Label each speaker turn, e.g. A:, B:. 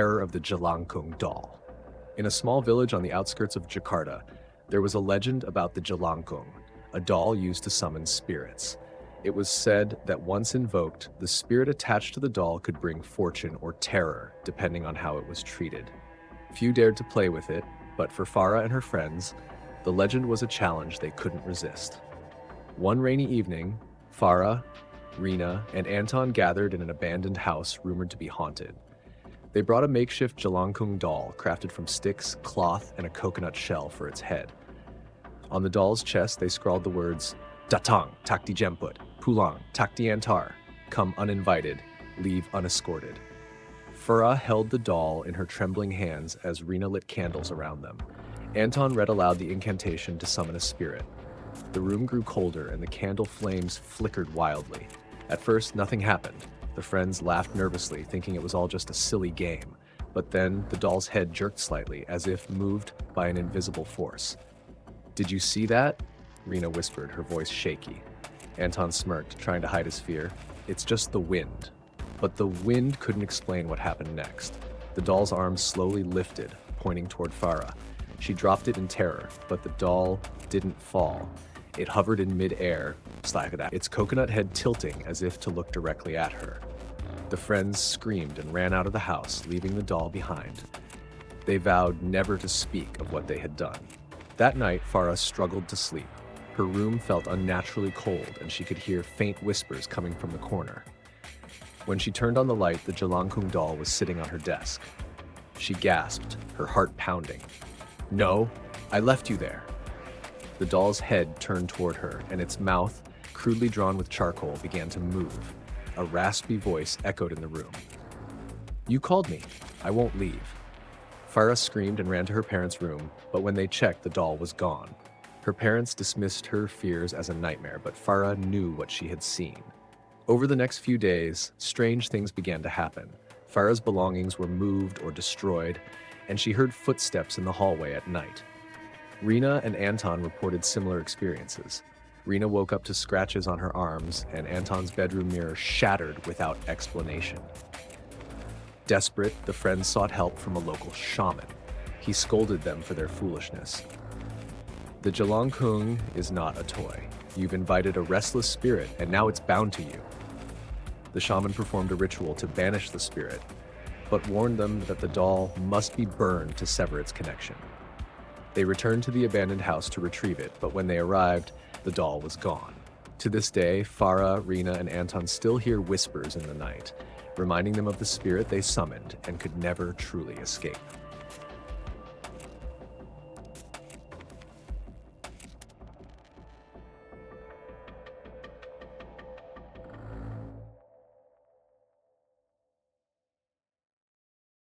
A: Terror of the Jelangkung doll. In a small village on the outskirts of Jakarta, there was a legend about the Jelangkung, a doll used to summon spirits. It was said that once invoked, the spirit attached to the doll could bring fortune or terror, depending on how it was treated. Few dared to play with it, but for Farah and her friends, the legend was a challenge they couldn't resist. One rainy evening, Farah, Rina, and Anton gathered in an abandoned house rumored to be haunted. They brought a makeshift Jelangkung doll crafted from sticks, cloth, and a coconut shell for its head. On the doll's chest, they scrawled the words, "Datang, takdi jemput, pulang, takdi antar, come uninvited, leave unescorted." Farah held the doll in her trembling hands as Rina lit candles around them. Anton read aloud the incantation to summon a spirit. The room grew colder and the candle flames flickered wildly. At first, nothing happened. The friends laughed nervously, thinking it was all just a silly game. But then the doll's head jerked slightly, as if moved by an invisible force. "Did you see that?" Rina whispered, her voice shaky. Anton smirked, trying to hide his fear. "It's just the wind." But the wind couldn't explain what happened next. The doll's arms slowly lifted, pointing toward Farah. She dropped it in terror, but the doll didn't fall. It hovered in mid-air, its coconut head tilting as if to look directly at her. The friends screamed and ran out of the house, leaving the doll behind. They vowed never to speak of what they had done. That night, Farah struggled to sleep. Her room felt unnaturally cold, and she could hear faint whispers coming from the corner. When she turned on the light, the Jelangkung doll was sitting on her desk. She gasped, her heart pounding. "No, I left you there." The doll's head turned toward her, and its mouth, crudely drawn with charcoal, began to move. A raspy voice echoed in the room. "You called me. I won't leave." Farah screamed and ran to her parents' room, but when they checked, the doll was gone. Her parents dismissed her fears as a nightmare, but Farah knew what she had seen. Over the next few days, strange things began to happen. Farah's belongings were moved or destroyed, and she heard footsteps in the hallway at night. Rina and Anton reported similar experiences. Rina woke up to scratches on her arms, and Anton's bedroom mirror shattered without explanation. Desperate, the friends sought help from a local shaman. He scolded them for their foolishness. "The Jelangkung is not a toy. You've invited a restless spirit, and now it's bound to you." The shaman performed a ritual to banish the spirit, but warned them that the doll must be burned to sever its connection. They returned to the abandoned house to retrieve it, but when they arrived, the doll was gone. To this day, Farah, Rina, and Anton still hear whispers in the night, reminding them of the spirit they summoned and could never truly escape.